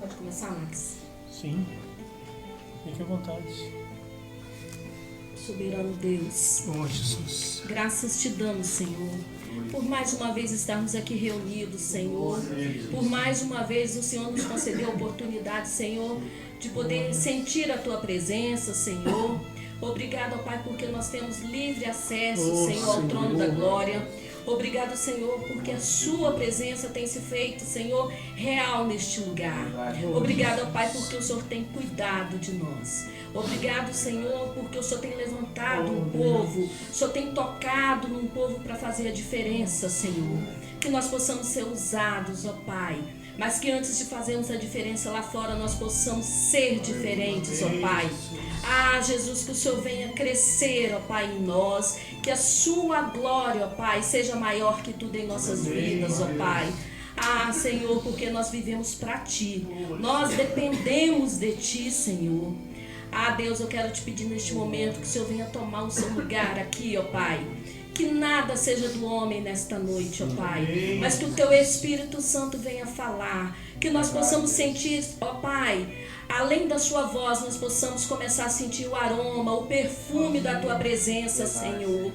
Pode começar, Max? Sim, fique à vontade. Soberano Deus, Oh, Jesus. graças te damos, Senhor, por mais uma vez estarmos aqui reunidos, Senhor. Por mais uma vez o Senhor nos concedeu a oportunidade, Senhor, de poder sentir a tua presença, Senhor. Obrigado, Pai, porque nós temos livre acesso, Senhor, ao trono da glória. Obrigado, Senhor, porque a sua presença tem se feito, Senhor, real neste lugar. Obrigado, Pai, porque o Senhor tem cuidado de nós. Obrigado, Senhor, porque o Senhor tem levantado um povo, o Senhor tem tocado num povo para fazer a diferença, Senhor. Que nós possamos ser usados, ó Pai, mas que antes de fazermos a diferença lá fora, nós possamos ser diferentes, ó Pai. Ah, Jesus, que o Senhor venha crescer, ó Pai, em nós, que a sua glória, ó Pai, seja maior que tudo em nossas vidas, ó Pai. Ah, Senhor, porque nós vivemos para Ti, nós dependemos de Ti, Senhor. Ah, Deus, eu quero te pedir neste momento que o Senhor venha tomar o seu lugar aqui, ó Pai. Que nada seja do homem nesta noite, ó Pai, mas que o Teu Espírito Santo venha falar, que nós possamos sentir, ó Pai, além da Sua voz, nós possamos começar a sentir o aroma, o perfume da Tua presença, Senhor.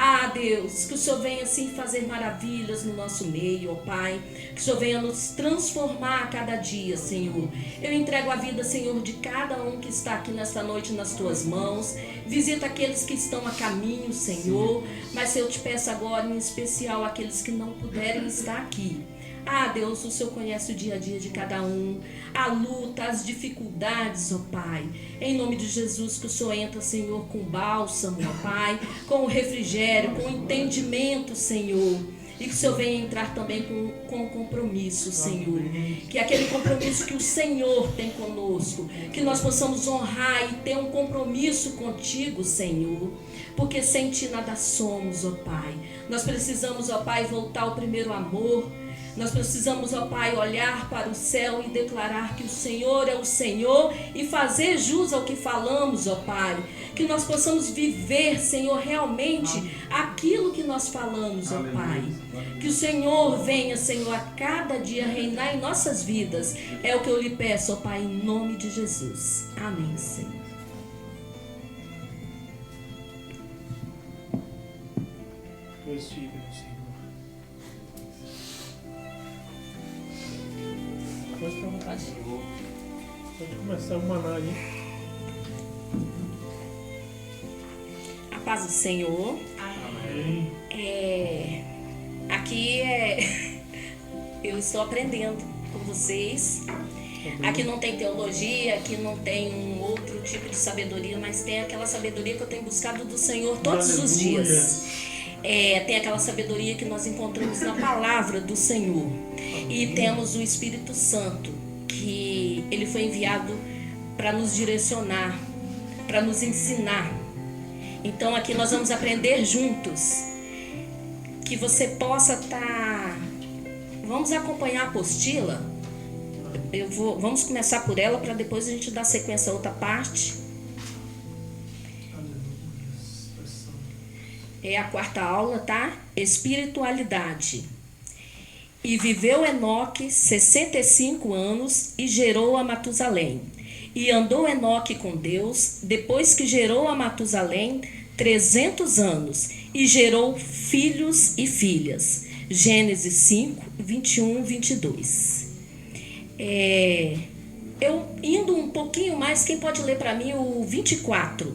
Ah, Deus, que o Senhor venha assim fazer maravilhas no nosso meio, ó Pai. Que o Senhor venha nos transformar a cada dia, Senhor. Eu entrego a vida, Senhor, de cada um que está aqui nesta noite nas Tuas mãos. Visita aqueles que estão a caminho, Senhor. Mas eu te peço agora, em especial, aqueles que não puderem estar aqui. Ah, Deus, o Senhor conhece o dia a dia de cada um, a luta, as dificuldades, ó Pai. Em nome de Jesus, que o Senhor entra, Senhor, com bálsamo, ó Pai, com refrigério, com entendimento, Senhor. E que o Senhor venha entrar também com compromisso, Senhor. Que aquele compromisso que o Senhor tem conosco, que nós possamos honrar e ter um compromisso contigo, Senhor. Porque sem Ti nada somos, ó Pai. Nós precisamos, ó Pai, voltar ao primeiro amor. Nós precisamos, ó Pai, olhar para o céu e declarar que o Senhor é o Senhor e fazer jus ao que falamos, ó Pai. Que nós possamos viver, Senhor, realmente aquilo que nós falamos, ó Pai. Que o Senhor venha, Senhor, a cada dia reinar em nossas vidas. É o que eu lhe peço, ó Pai, em nome de Jesus. Amém, Senhor. Prossiga, Senhor. Pode ficar à vontade. Pode começar o maná aí. A paz do Senhor. Amém. Aqui eu estou aprendendo com vocês. Aqui não tem teologia, aqui não tem um outro tipo de sabedoria, mas tem aquela sabedoria que eu tenho buscado do Senhor todos os dias. Tem aquela sabedoria que nós encontramos na palavra do Senhor. E temos o Espírito Santo, que ele foi enviado para nos direcionar, para nos ensinar. Então aqui nós vamos aprender juntos. Que você possa estar... Vamos acompanhar a apostila. Vamos começar por ela para depois a gente dar sequência a outra parte. É a quarta aula, tá? Espiritualidade. E viveu Enoque 65 anos e gerou a Matusalém. E andou Enoque com Deus, depois que gerou a Matusalém, 300 anos, e gerou filhos e filhas. Gênesis 5, 21, 22. Eu indo um pouquinho mais, quem pode ler para mim o 24?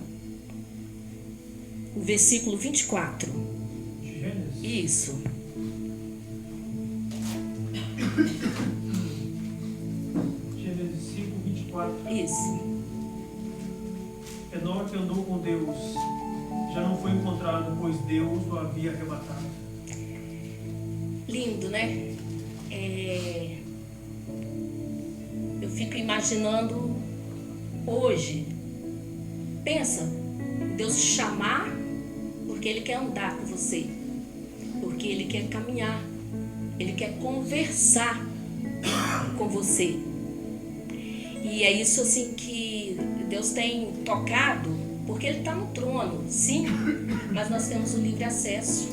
O versículo 24. Gênesis. Isso. Gênesis 5, 24. Isso. Enoque andou com Deus. Já não foi encontrado, pois Deus o havia arrebatado. Lindo, né? Eu fico imaginando hoje. Pensa, Deus te chamar porque Ele quer andar com você. Porque Ele quer caminhar. Ele quer conversar com você. E é isso assim que Deus tem tocado, porque Ele está no trono, sim, mas nós temos o livre acesso.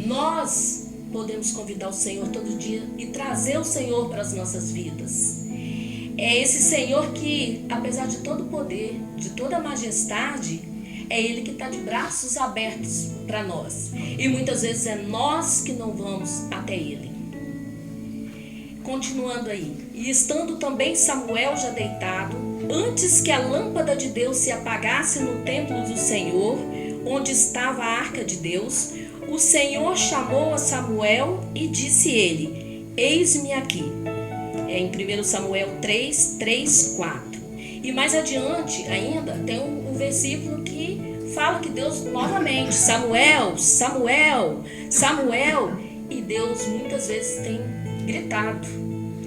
Nós podemos convidar o Senhor todo dia e trazer o Senhor para as nossas vidas. É esse Senhor que, apesar de todo o poder, de toda a majestade, é Ele que está de braços abertos para nós. E muitas vezes é nós que não vamos até Ele. Continuando aí. E estando também Samuel já deitado, antes que a lâmpada de Deus se apagasse no templo do Senhor, onde estava a arca de Deus, o Senhor chamou a Samuel e disse ele: eis-me aqui. É em 1 Samuel 3, 3, 4. E mais adiante ainda tem um versículo que fala que Deus novamente, Samuel, Samuel, Samuel. E Deus muitas vezes tem gritado.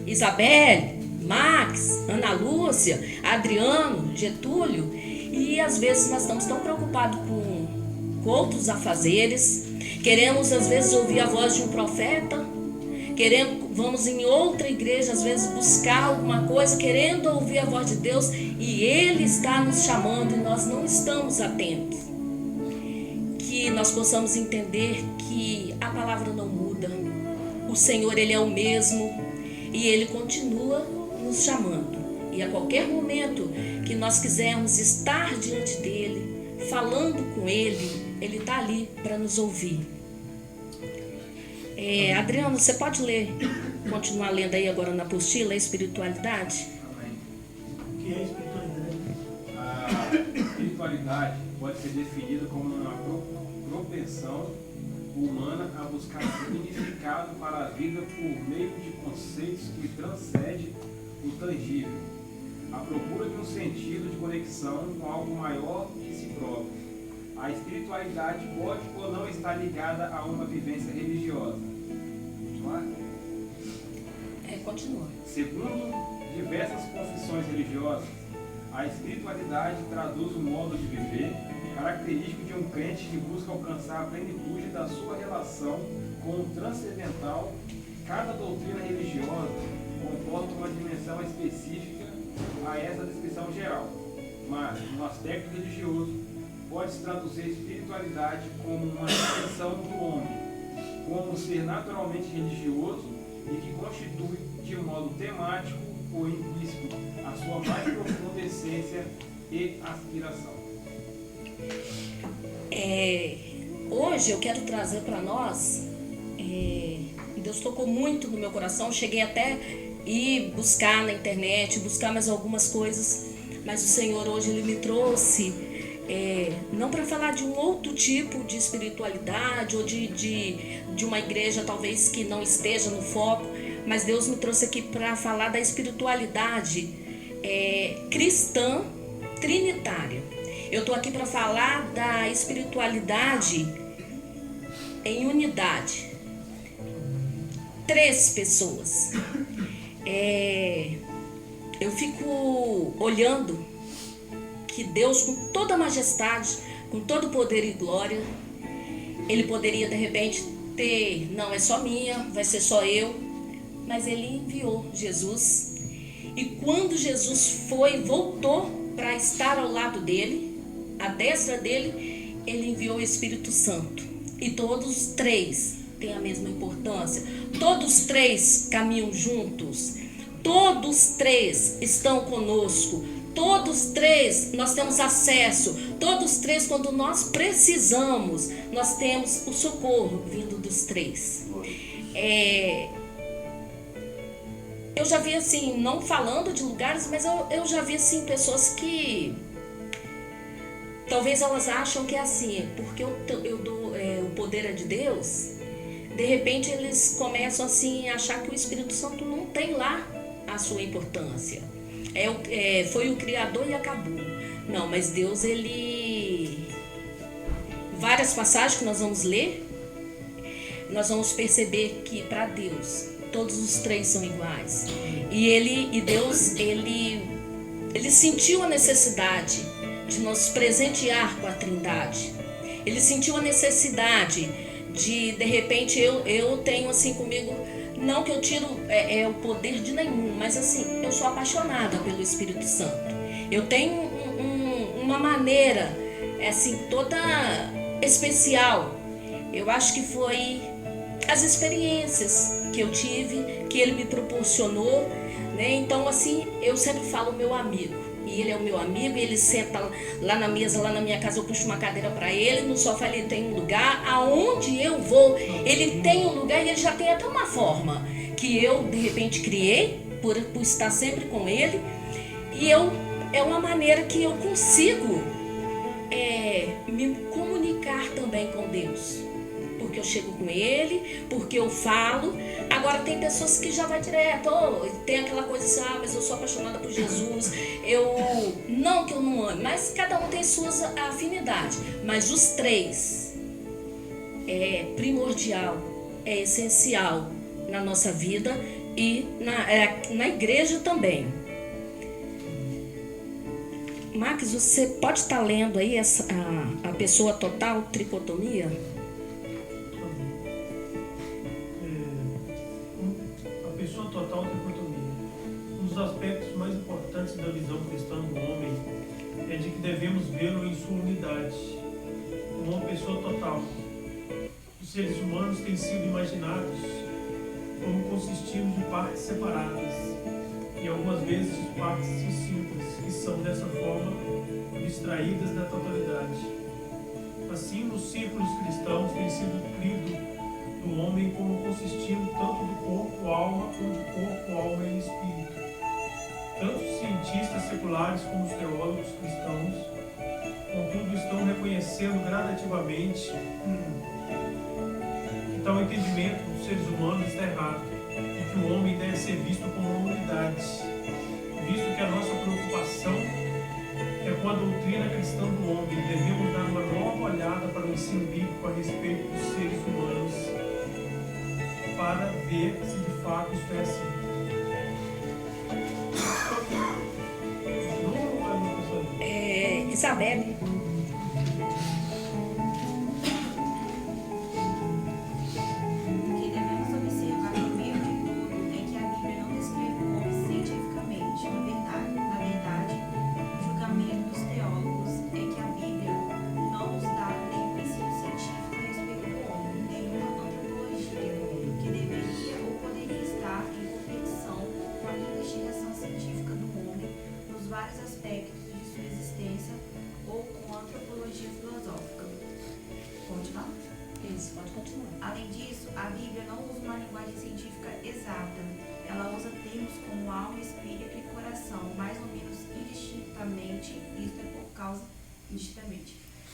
Isabelle, Max, Ana Lúcia, Adriano, Getúlio. E às vezes nós estamos tão preocupados com outros afazeres. Queremos às vezes ouvir a voz de um profeta. Vamos em outra igreja às vezes buscar alguma coisa, querendo ouvir a voz de Deus. E Ele está nos chamando e nós não estamos atentos. Que nós possamos entender que a palavra não muda. O Senhor, Ele é o mesmo. E Ele continua nos chamando. E a qualquer momento que nós quisermos estar diante dEle, falando com Ele, Ele está ali para nos ouvir. Adriano, você pode continuar lendo aí agora na apostila, a espiritualidade? Amém. O que é espiritualidade? A espiritualidade pode ser definida como uma propensão humana a buscar significado para a vida por meio de conceitos que transcendem o tangível, a procura de um sentido de conexão com algo maior que si próprio. A espiritualidade pode ou não estar ligada a uma vivência religiosa. Continua. Segundo diversas confissões religiosas, a espiritualidade traduz um modo de viver característico de um crente que busca alcançar a plenitude da sua relação com o transcendental. Cada doutrina religiosa comporta uma dimensão específica a essa descrição geral, mas, no aspecto religioso, pode-se traduzir espiritualidade como uma expressão do homem, como um ser naturalmente religioso e que constitui, de modo temático ou implícito, a sua mais profunda essência e aspiração. Hoje eu quero trazer para nós, Deus tocou muito no meu coração, cheguei até ir buscar na internet, buscar mais algumas coisas, mas o Senhor hoje Ele me trouxe, não para falar de um outro tipo de espiritualidade ou de uma igreja talvez que não esteja no foco, mas Deus me trouxe aqui para falar da espiritualidade cristã trinitária. Eu estou aqui para falar da espiritualidade em unidade. 3 pessoas. Eu fico olhando que Deus, com toda a majestade, com todo o poder e glória, Ele poderia de repente ter, não, é só minha, vai ser só eu, mas Ele enviou Jesus. E quando Jesus voltou para estar ao lado dele, à destra dele, Ele enviou o Espírito Santo. E todos os 3 têm a mesma importância. Todos os 3 caminham juntos. Todos os 3 estão conosco. Todos os 3 nós temos acesso. Todos os 3, quando nós precisamos, nós temos o socorro vindo dos 3. Eu já vi assim, não falando de lugares, mas eu já vi assim pessoas que talvez elas acham que é assim, porque eu dou o poder é de Deus. De repente eles começam assim a achar que o Espírito Santo não tem lá a sua importância. Foi o Criador e acabou. Não, mas Deus, Ele... Várias passagens que nós vamos ler, nós vamos perceber que para Deus todos os 3 são iguais. E Deus, ele sentiu a necessidade de nos presentear com a Trindade. Ele sentiu a necessidade de repente, eu tenho assim comigo, não que eu tiro o poder de nenhum, mas assim, eu sou apaixonada pelo Espírito Santo. Eu tenho uma maneira, assim, toda especial. Eu acho que foi as experiências que eu tive, que ele me proporcionou, né? Então, assim, eu sempre falo meu amigo. E ele é o meu amigo, ele senta lá na mesa, lá na minha casa, eu puxo uma cadeira para ele, no sofá ele tem um lugar, aonde eu vou, ele tem um lugar e ele já tem até uma forma que eu, de repente, criei, por estar sempre com ele, e é uma maneira que eu consigo me comunicar também com Deus. Porque eu chego com ele, porque eu falo. Agora tem pessoas que já vai direto, tem aquela coisa assim, mas eu sou apaixonada por Jesus, não que eu não ame, mas cada um tem suas afinidades. Mas os três é primordial, é essencial na nossa vida e na igreja também. Max, você pode estar lendo aí a pessoa total, tricotomia? A pessoa total, tricotomia. Um dos aspectos mais importantes da visão cristã do homem é de que devemos vê-lo em sua unidade, como uma pessoa total. Os seres humanos têm sido imaginados como consistindo de partes separadas, e algumas vezes de partes distintas, que são dessa forma distraídas da totalidade. Assim, nos círculos cristãos tem sido crido do homem como consistindo tanto do corpo, alma, como do corpo, alma e espírito. Tanto os cientistas seculares como os teólogos cristãos, contudo, estão reconhecendo gradativamente que tal entendimento dos seres humanos está errado e que o homem deve ser visto como uma unidade, visto que a nossa preocupação é com a doutrina cristã do homem. Devemos dar uma nova olhada para o ensino bíblico a respeito dos seres humanos, para ver se de fato isso é assim. Isabelle. Além disso, a Bíblia não usa uma linguagem científica exata. Ela usa termos como alma, espírito e coração, mais ou menos indistintamente.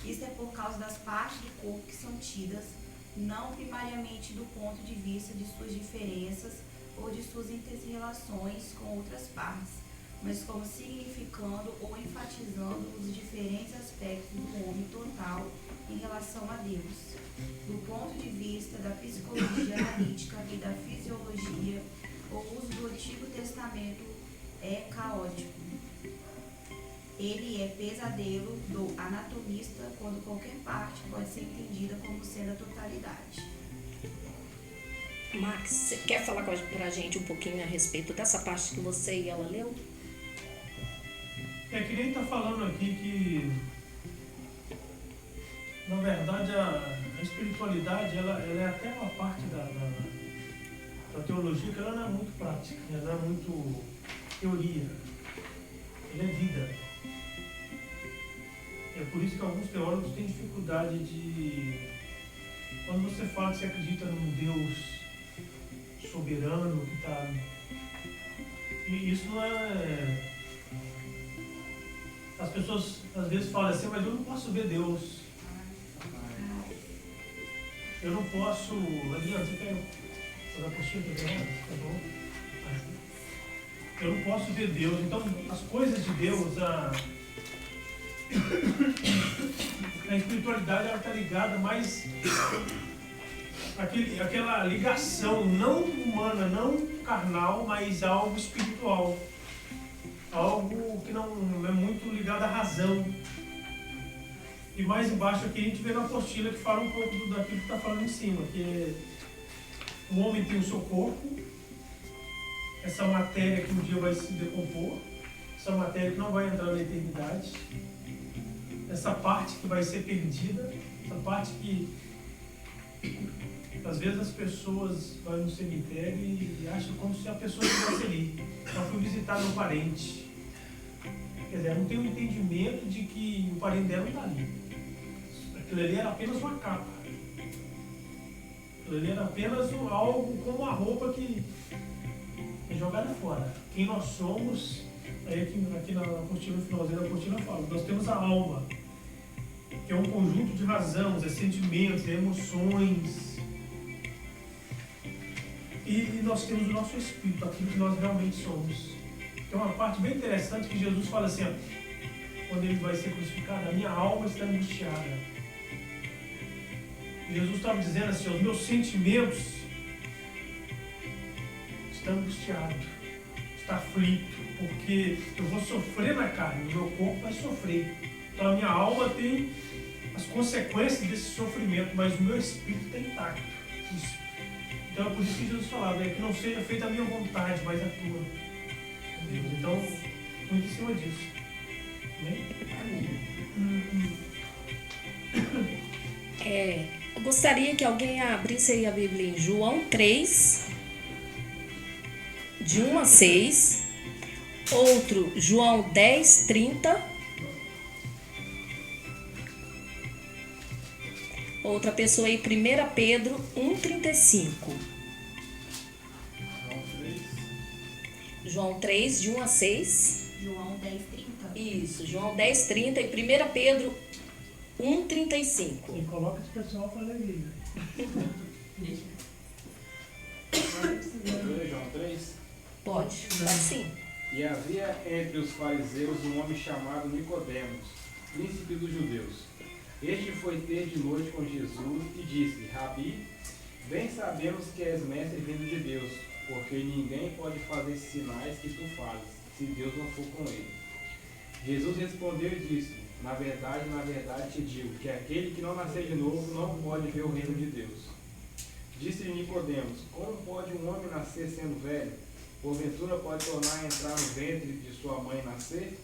Isto é por causa das partes do corpo que são tidas, não primariamente do ponto de vista de suas diferenças ou de suas interrelações com outras partes, mas como significando ou enfatizando os diferentes aspectos do homem total em relação a Deus. Do ponto de vista da psicologia analítica e da fisiologia, o uso do Antigo Testamento é caótico. Ele é pesadelo do anatomista quando qualquer parte pode ser entendida como sendo a totalidade. Max, você quer falar pra gente um pouquinho a respeito dessa parte que você e ela leu? Que nem está falando aqui que, na verdade, a espiritualidade ela é até uma parte da teologia que ela não é muito prática, ela não é muito teoria, ela é vida. É por isso que alguns teólogos têm dificuldade de, quando você fala que você acredita num Deus soberano que está, e isso não é, as pessoas às vezes falam assim, mas eu não posso ver Deus. Eu não posso. Adriano, você quer fazer a postura do Adriano? Tá bom? Eu não posso ver Deus. Então, as coisas de Deus, a espiritualidade, ela está ligada mais aquela ligação não humana, não carnal, mas algo espiritual. Algo que não é muito ligado à razão. E mais embaixo aqui a gente vê na apostila que fala um pouco daquilo que está falando em cima, que o homem tem o seu corpo, essa matéria que um dia vai se decompor, essa matéria que não vai entrar na eternidade, essa parte que vai ser perdida, essa parte que Às vezes as pessoas vão no cemitério e acham como se a pessoa estivesse ali. Só foi visitar meu parente. Quer dizer, não tem um entendimento de que o parente dela não está ali. Aquilo ali era apenas uma capa. Aquilo ali era apenas algo como uma roupa que é jogada fora. Quem nós somos, aí aqui na apostila, no finalzinho da apostila fala, nós temos a alma, que é um conjunto de razões, é sentimentos, é emoções. E nós temos o nosso espírito, aquilo que nós realmente somos. Tem uma parte bem interessante que Jesus fala assim, ó, quando ele vai ser crucificado, a minha alma está angustiada. Jesus estava dizendo assim, os meus sentimentos estão angustiados, está aflito, porque eu vou sofrer na carne, o meu corpo vai sofrer. Então a minha alma tem as consequências desse sofrimento, mas o meu espírito está intacto. Então é por isso que Jesus falava, que não seja feita a minha vontade, mas a tua. Então, muito em cima disso. Eu gostaria que alguém abrisse aí a Bíblia em João 3, de 1 a 6. Outro, João 10, 30. Outra pessoa aí, 1 Pedro 1, 35. João 3, de 1 a 6. João 10, 30. Isso, João 10, 30 e 1 Pedro 1, 35. E coloca esse pessoal para ler. João 3. Pode sim. E havia entre os fariseus um homem chamado Nicodemos, príncipe dos judeus. Este foi ter de noite com Jesus e disse, Rabi, bem sabemos que és mestre vindo de Deus, porque ninguém pode fazer esses sinais que tu fazes, se Deus não for com ele. Jesus respondeu e disse, na verdade te digo, que aquele que não nascer de novo não pode ver o reino de Deus. Disse-lhe Nicodemos, como pode um homem nascer sendo velho? Porventura pode tornar a entrar no ventre de sua mãe e nascer?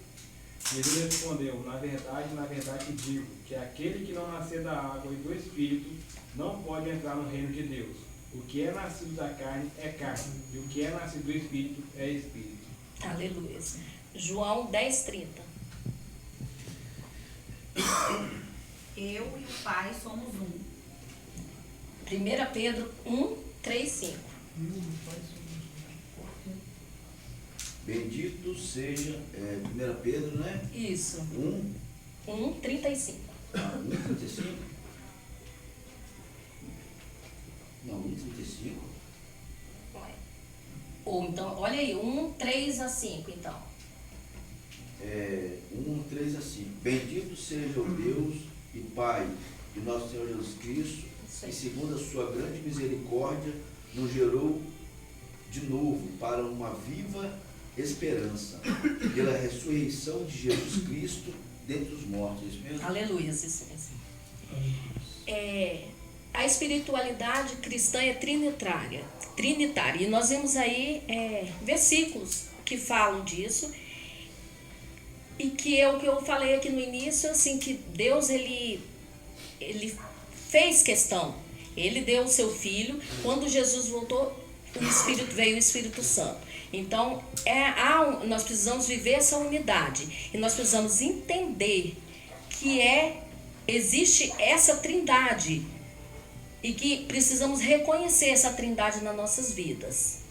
Jesus respondeu, na verdade te digo, que aquele que não nascer da água e do Espírito não pode entrar no reino de Deus. O que é nascido da carne é carne, e o que é nascido do Espírito é Espírito. Aleluia. João 10, 30. Eu e o Pai somos um. 1 Pedro 1, 3, 5. Bendito seja, 1 Pedro, né? Isso. 1, 35. 1,35? Não, 1,35. Ou então, olha aí, 1, 3 a 5, então. 1, 3 a 5. Bendito seja o Deus e Pai de nosso Senhor Jesus Cristo, que segundo a sua grande misericórdia, nos gerou de novo para uma viva esperança, pela ressurreição de Jesus Cristo dentre os mortos. Isso mesmo? Aleluia, isso mesmo. A espiritualidade cristã é trinitária. E nós vemos aí versículos que falam disso. E que é o que eu falei aqui no início, assim, que Deus, ele fez questão. Ele deu o seu Filho. Quando Jesus voltou, veio o Espírito Santo. Então, nós precisamos viver essa unidade. E nós precisamos entender que existe essa trindade. E que precisamos reconhecer essa trindade nas nossas vidas.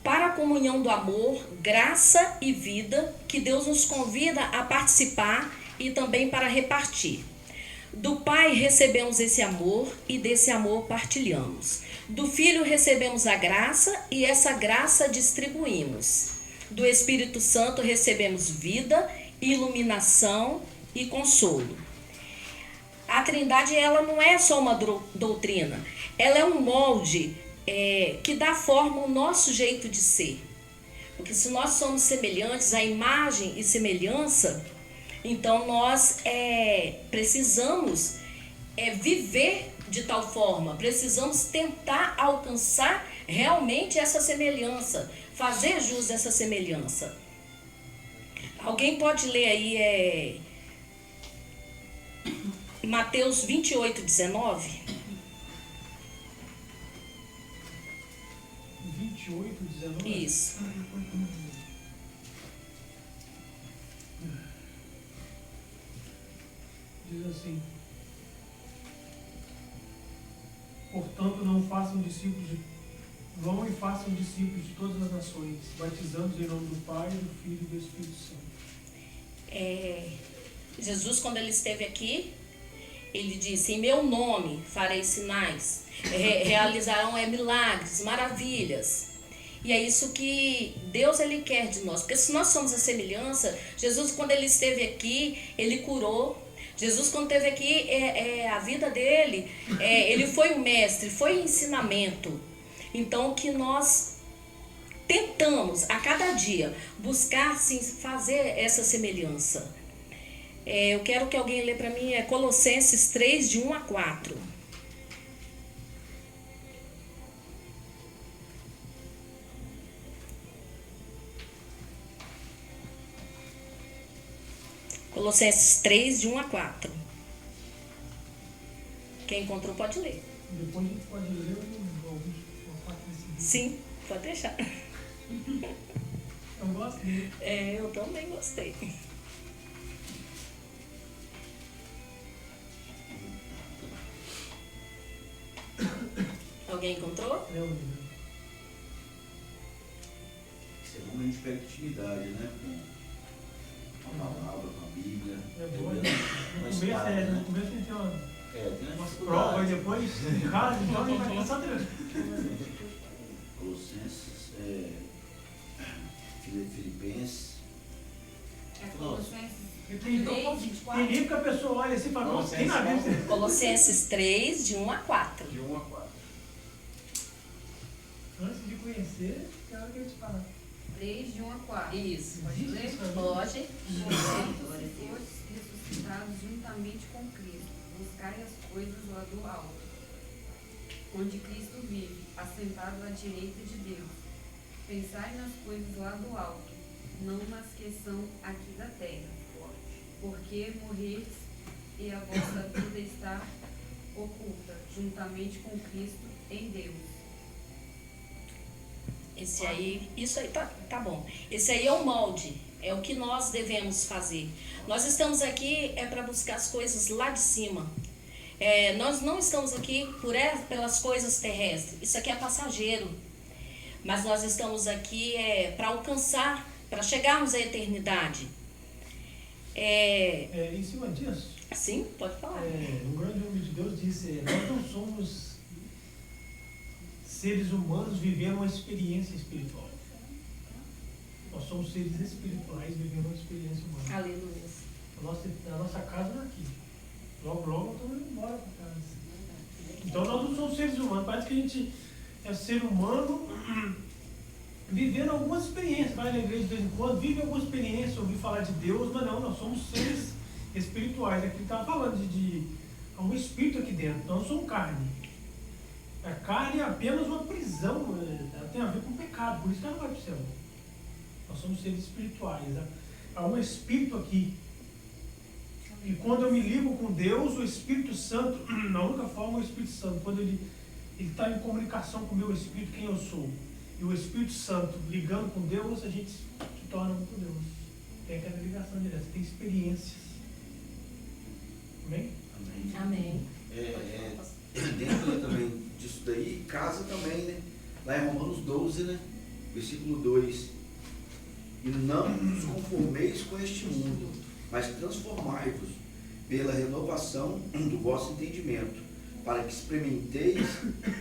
Para a comunhão do amor, graça e vida, que Deus nos convida a participar e também para repartir. Do Pai recebemos esse amor e desse amor partilhamos. Do Filho recebemos a graça e essa graça distribuímos. Do Espírito Santo recebemos vida, iluminação e consolo. A Trindade, ela não é só uma doutrina, ela é um molde que dá forma ao nosso jeito de ser. Porque se nós somos semelhantes à imagem e semelhança, então nós precisamos viver de tal forma, precisamos tentar alcançar realmente essa semelhança, fazer jus a essa semelhança. Alguém pode ler aí Mateus 28, 19? 28, 19. Isso. Diz assim: portanto, não façam discípulos vão e façam discípulos de todas as nações, batizando-os em nome do Pai, do Filho e do Espírito Santo. Jesus, quando ele esteve aqui, ele disse: em meu nome farei sinais, realizarão milagres, maravilhas. E é isso que Deus ele quer de nós, porque se nós somos a semelhança, Jesus, quando ele esteve aqui, ele curou. Jesus, quando esteve aqui, a vida dele, ele foi o mestre, foi o ensinamento. Então, que nós tentamos a cada dia buscar sim, fazer essa semelhança. Eu quero que alguém lê para mim, Colossenses 3, de 1 a 4. Colossenses 3, de 1 a 4. Quem encontrou pode ler. Depois a gente pode ler uma parte desse. Sim, pode deixar. Eu gosto dele. Eu também gostei. Alguém encontrou? É o livro. Isso é bom a gente pega intimidade, né? Com a palavra, com a Bíblia. É boa, né? Uma No espada, né? começo a gente tem Tem umas umas provas, e depois em casa, então a gente vai passar dentro. Colossenses, Filipenses. Colossenses Tem 3, 24. livro que a pessoa olha assim e fala: nossa, tem na Bíblia. Colossenses 3, de 1 a 4. De 1 a 4. Antes de conhecer, tem hora que eu te falar. 3, de 1 a 4. Isso. Pode ler? Pode. Portanto, se fostes ressuscitados juntamente com Cristo, buscai as coisas lá do alto, onde Cristo vive, assentado à direita de Deus. Pensai nas coisas lá do alto, não nas que são aqui da terra, porque morreis e a vossa vida está oculta, juntamente com Cristo em Deus. Isso aí tá bom. Esse aí é o molde, é o que nós devemos fazer. Nós estamos aqui para buscar as coisas lá de cima. Nós não estamos aqui pelas coisas terrestres. Isso aqui é passageiro. Mas nós estamos aqui para alcançar, para chegarmos à eternidade. Em cima disso, Sim, pode falar. um grande homem de Deus disse: nós não somos seres humanos vivendo uma experiência espiritual. Nós somos seres espirituais vivendo uma experiência humana. Aleluia. A nossa casa não é aqui. Logo, logo, estamos indo embora para casa. Então, nós não somos seres humanos. Parece que a gente é ser humano vivendo alguma experiência. Vai na igreja de vez em quando, vive alguma experiência, ouvir falar de Deus, mas não, nós somos seres espirituais. Aqui ele estava falando de um espírito aqui dentro. Nós não somos carne. A carne é apenas uma prisão, ela tem a ver com o pecado, por isso que ela não vai para o céu. Nós somos seres espirituais. Há um espírito aqui. E quando eu me ligo com Deus, o Espírito Santo, na única forma, o Espírito Santo, quando ele está em comunicação com o meu espírito, quem eu sou, e o Espírito Santo ligando com Deus, a gente se torna um com Deus. Tem aquela ligação direta, tem experiências. Amém? Amém. Amém. Dentro também disso daí, casa também, né? Lá em Romanos 12, né? Versículo 2. E não vos conformeis com este mundo, mas transformai-vos pela renovação do vosso entendimento, para que experimenteis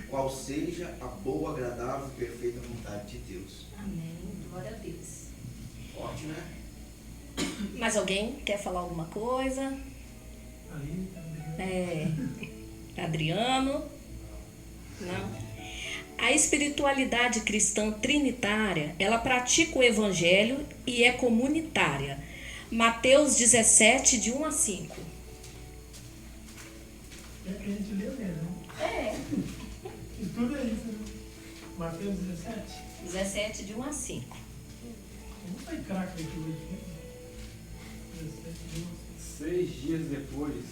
qual seja a boa, agradável e perfeita vontade de Deus. Amém. Glória a Deus. Forte, né? Mais alguém quer falar alguma coisa? Ali também. Adriano? Não? A espiritualidade cristã trinitária, ela pratica o evangelho e é comunitária. Mateus 17, de 1 a 5. É que a gente lê mesmo. E tudo é isso, né? Mateus 17. 17, de 1 a 5. Vamos sair craque daqui hoje. 17 de 1 a 5. 6 dias depois,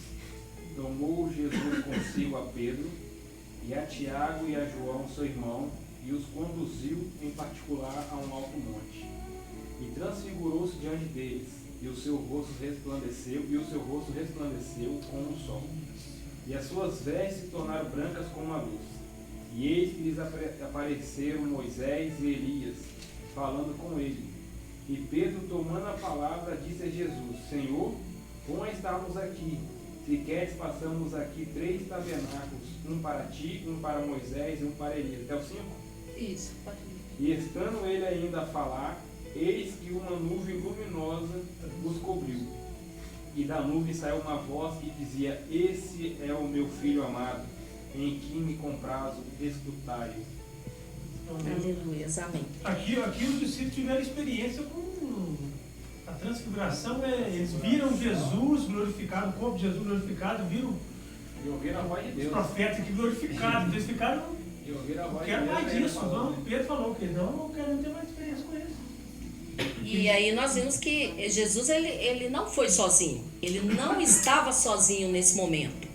tomou Jesus consigo a Pedro e a Tiago e a João, seu irmão, e os conduziu conduziu em particular a um alto monte, e transfigurou-se diante deles, e o seu rosto resplandeceu como o sol, e as suas vestes se tornaram brancas como a luz. E eis que lhes apareceram Moisés e Elias, falando com ele. E Pedro, tomando a palavra, disse a Jesus: Senhor, bom é estarmos aqui. Se queres, façamos aqui 3 tabernáculos, um para ti, um para Moisés e um para Elias. Até o 5? Isso, pode ir. E estando ele ainda a falar, eis que uma nuvem luminosa os cobriu. E da nuvem saiu uma voz que dizia: Esse é o meu filho amado, em que me comprazo, escutai-o. Aleluia, amém. Aqui os discípulos tiveram experiência com a transfiguração, eles viram Jesus glorificado, o corpo de Jesus glorificado, viram E ouviram a voz de os Deus. profetas aqui glorificados, eles ficaram, E ouviram a não voz de quero Deus. mais Ele disso, falou, não. Pedro falou que não quero ter mais experiência com eles. E aí nós vimos que Jesus ele não foi sozinho, ele não estava sozinho nesse momento.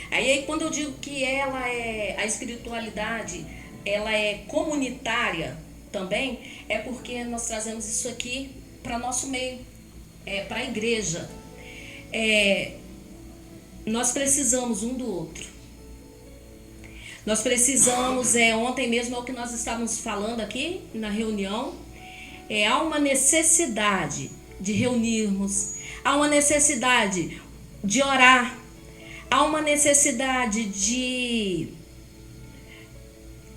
Aí quando eu digo que a espiritualidade, ela é comunitária também, é porque nós trazemos isso aqui para nosso meio, para a igreja. Nós precisamos um do outro. Nós precisamos, ontem mesmo é o que nós estávamos falando aqui na reunião, há uma necessidade de reunirmos, há uma necessidade de orar, há uma necessidade de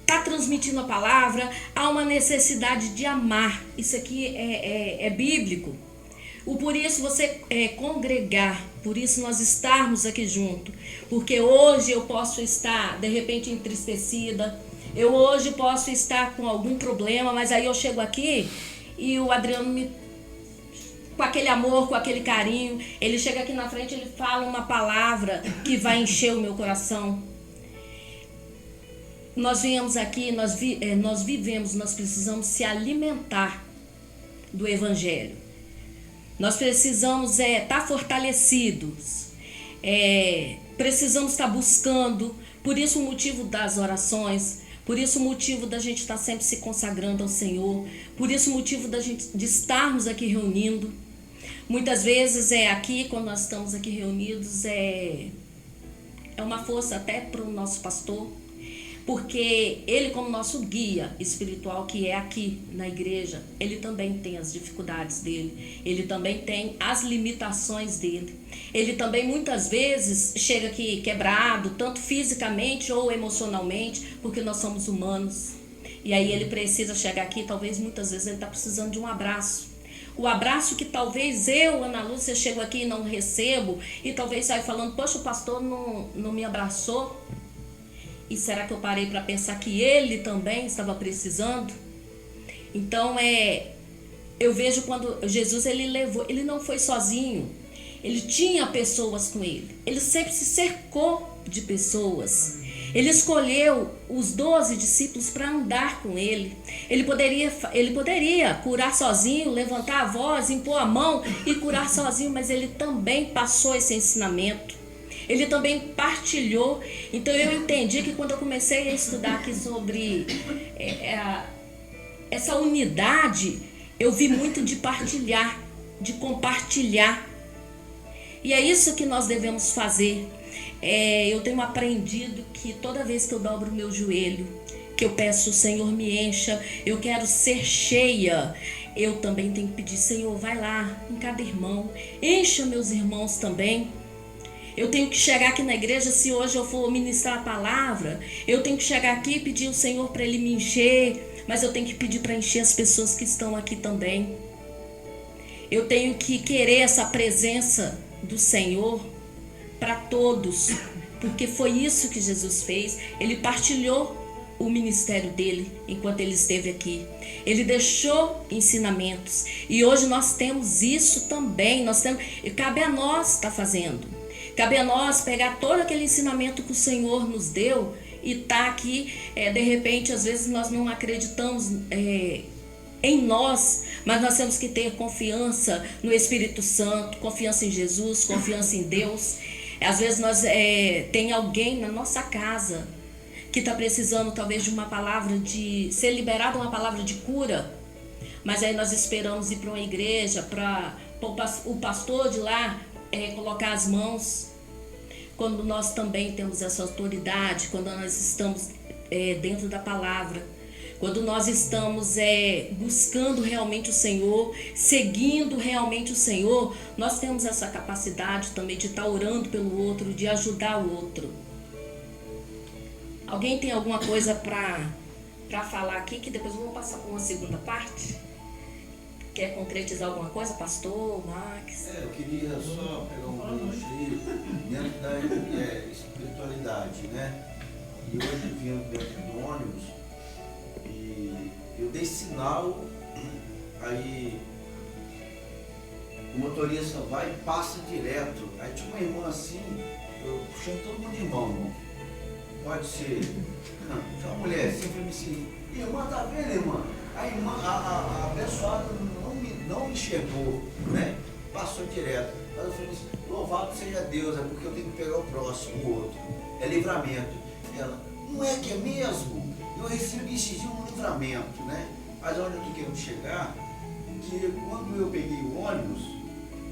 estar transmitindo a palavra, há uma necessidade de amar. Isso aqui é bíblico. Por isso você congregar, por isso nós estarmos aqui junto, porque hoje eu posso estar de repente entristecida, eu hoje posso estar com algum problema, mas aí eu chego aqui e o Adriano com aquele amor, com aquele carinho, ele chega aqui na frente, ele fala uma palavra que vai encher o meu coração. Nós viemos aqui, nós vivemos, nós precisamos se alimentar do Evangelho. Nós precisamos estar fortalecidos, precisamos estar buscando, por isso o motivo das orações, por isso o motivo da gente estar sempre se consagrando ao Senhor, por isso o motivo de estarmos aqui reunindo. Muitas vezes aqui, quando nós estamos aqui reunidos, é uma força até para o nosso pastor, porque ele, como nosso guia espiritual, que é aqui na igreja, ele também tem as dificuldades dele, ele também tem as limitações dele, ele também muitas vezes chega aqui quebrado, tanto fisicamente ou emocionalmente, porque nós somos humanos, e aí ele precisa chegar aqui, talvez muitas vezes ele está precisando de um abraço. O abraço que talvez eu, Ana Lúcia, chego aqui e não recebo, e talvez saia falando: poxa, o pastor não me abraçou. E será que eu parei para pensar que ele também estava precisando? Então, eu vejo quando Jesus ele não foi sozinho. Ele tinha pessoas com ele. Ele sempre se cercou de pessoas. Ele escolheu os 12 discípulos para andar com ele. Ele poderia curar sozinho, levantar a voz, impor a mão e curar sozinho, mas ele também passou esse ensinamento. Ele também partilhou. Então eu entendi que quando eu comecei a estudar aqui sobre essa unidade, eu vi muito de partilhar, de compartilhar. E é isso que nós devemos fazer. Eu tenho aprendido que toda vez que eu dobro o meu joelho, que eu peço: Senhor, me encha, eu quero ser cheia, eu também tenho que pedir: Senhor, vai lá em cada irmão, encha meus irmãos também. Eu tenho que chegar aqui na igreja, se hoje eu for ministrar a palavra, eu tenho que chegar aqui e pedir ao Senhor para Ele me encher, mas eu tenho que pedir para encher as pessoas que estão aqui também. Eu tenho que querer essa presença do Senhor para todos, porque foi isso que Jesus fez. Ele partilhou o ministério dele enquanto ele esteve aqui. Ele deixou ensinamentos e hoje nós temos isso também. Cabe a nós estar fazendo. Cabe a nós pegar todo aquele ensinamento que o Senhor nos deu e estar aqui. De repente, às vezes nós não acreditamos em nós, mas nós temos que ter confiança no Espírito Santo, confiança em Jesus, confiança em Deus. Às vezes tem alguém na nossa casa que está precisando talvez de uma palavra de ser liberada, uma palavra de cura, mas aí nós esperamos ir para uma igreja, para o pastor de lá colocar as mãos, quando nós também temos essa autoridade, quando nós estamos dentro da palavra, quando nós estamos buscando realmente o Senhor, seguindo realmente o Senhor, nós temos essa capacidade também de estar orando pelo outro, de ajudar o outro. Alguém tem alguma coisa para falar aqui, que depois vamos passar para uma segunda parte? Quer concretizar alguma coisa, pastor, Max? Eu queria só pegar um gancho aí dentro da espiritualidade, né? E hoje vindo dentro do ônibus, e eu dei sinal, aí o motorista vai e passa direto. Aí tinha uma irmã assim, eu chamo todo mundo de irmão, pode ser. Tinha uma mulher assim, falei assim, irmã, tá vendo, irmã? A irmã, a abençoada não me enxergou, né? Passou direto. Mas eu falei assim, louvado seja Deus, é porque eu tenho que pegar o próximo, o outro. É livramento. Ela, não é que é mesmo? Eu recebi esse dia um livramento, né? Mas onde eu estou querendo chegar, que quando eu peguei o ônibus,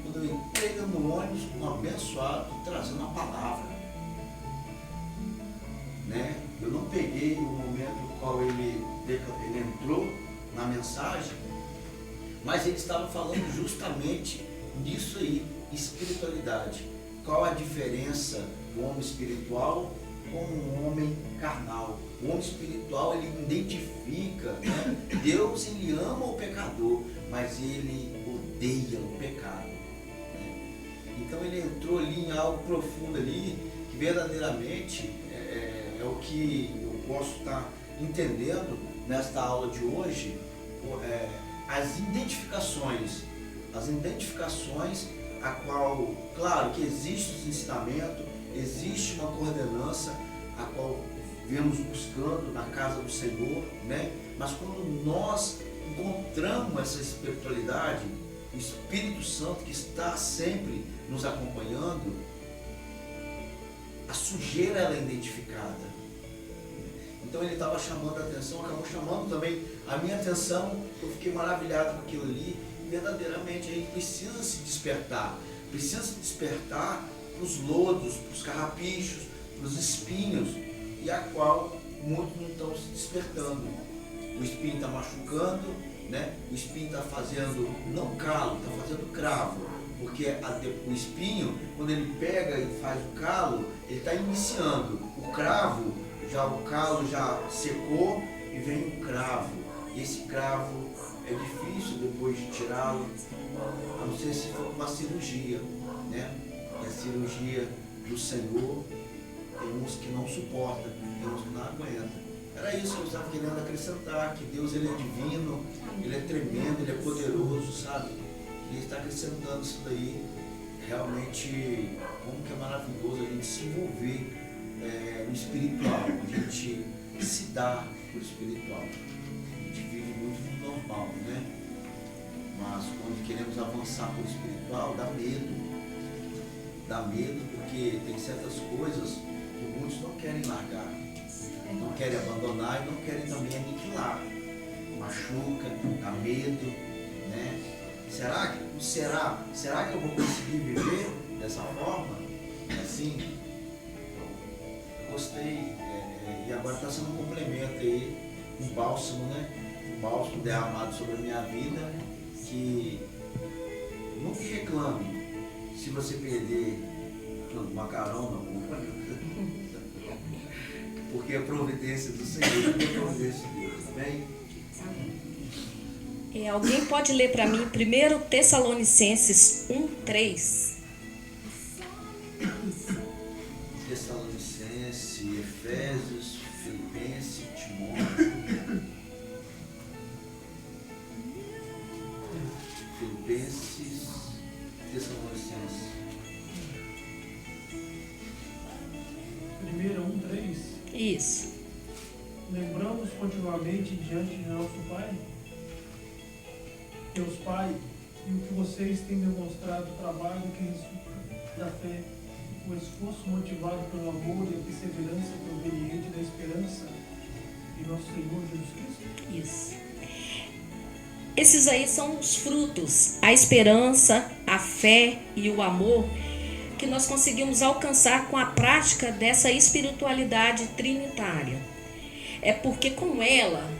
quando eu entrei no ônibus, um abençoado trazendo a palavra, né? Eu não peguei o momento no qual ele entrou na mensagem, mas ele estava falando justamente disso aí, espiritualidade. Qual a diferença do homem espiritual com um homem carnal? O homem espiritual, ele identifica, né? Deus, ele ama o pecador, mas ele odeia o pecado, né? Então ele entrou ali em algo profundo ali, que verdadeiramente é o que eu posso estar entendendo nesta aula de hoje, as identificações a qual, claro que existe os ensinamentos, existe uma coordenança a qual vemos buscando na casa do Senhor, né? Mas quando nós encontramos essa espiritualidade, o Espírito Santo que está sempre nos acompanhando, a sujeira ela é identificada. Então ele estava chamando a atenção, acabou chamando também a minha atenção, eu fiquei maravilhado com aquilo ali. Verdadeiramente a gente precisa se despertar para os lodos, para os carrapichos, para os espinhos, e a qual muitos não estão se despertando. O espinho está machucando, né? O espinho está fazendo, não calo, está fazendo cravo, porque o espinho, quando ele pega e faz o calo, ele está iniciando. O cravo, o calo já secou e vem o cravo. E esse cravo é difícil depois de tirá-lo, a não ser se for uma cirurgia, né? E a cirurgia do Senhor, tem uns que não suportam, tem uns que não aguentam. Era isso que eu estava querendo acrescentar, que Deus, ele é divino, ele é tremendo, ele é poderoso, sabe? Ele está acrescentando isso daí. Realmente, como que é maravilhoso a gente se envolver no espiritual, a gente se dá por espiritual. A gente vive muito no normal, né? Mas quando queremos avançar por espiritual, dá medo. Dá medo porque tem certas coisas que muitos não querem largar, não querem abandonar e não querem também aniquilar. Machuca, dá medo, né? Será que eu vou conseguir viver dessa forma? Assim, eu gostei, e agora está sendo um complemento aí, um bálsamo, né? Um bálsamo derramado sobre a minha vida, que nunca reclame se você perder o macarrão na boca, porque é providência do Senhor, é providência de Deus, amém? Alguém pode ler para mim 1 Tessalonicenses 1:3? Tessalonicenses, Efésios, Filipenses, Timóteo. Filipenses, Tessalonicenses. 1:3. Isso. Lembramos continuamente diante de nosso Pai, Deus Pai, e o que vocês têm demonstrado trabalho que resulta da fé o esforço motivado pelo amor e a perseverança proveniente da esperança de nosso Senhor Jesus Cristo? Isso. Esses aí são os frutos, a esperança, a fé e o amor que nós conseguimos alcançar com a prática dessa espiritualidade trinitária. É porque com ela,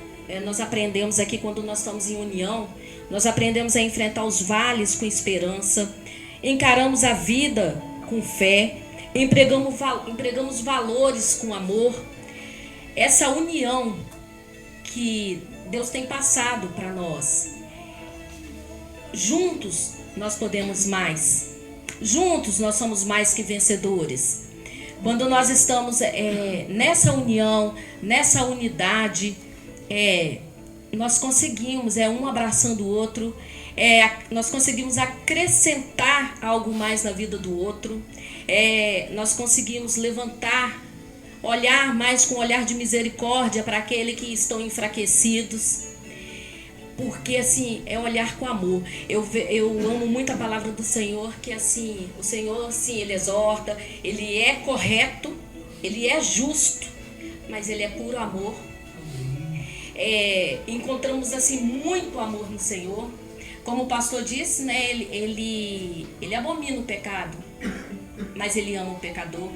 nós aprendemos aqui quando nós estamos em união, nós aprendemos a enfrentar os vales com esperança, encaramos a vida com fé, empregamos valores com amor. Essa união que Deus tem passado para nós. Juntos nós podemos mais. Juntos nós somos mais que vencedores. Quando nós estamos nessa união, nessa unidade, nós conseguimos, um abraçando o outro, nós conseguimos acrescentar algo mais na vida do outro, nós conseguimos levantar, olhar mais com um olhar de misericórdia para aqueles que estão enfraquecidos, porque assim, é olhar com amor. Eu amo muito a palavra do Senhor, que assim, o Senhor, sim, Ele exorta, Ele é correto, Ele é justo, mas Ele é puro amor. Encontramos assim muito amor no Senhor. Como o pastor disse, né, ele abomina o pecado, mas Ele ama o pecador.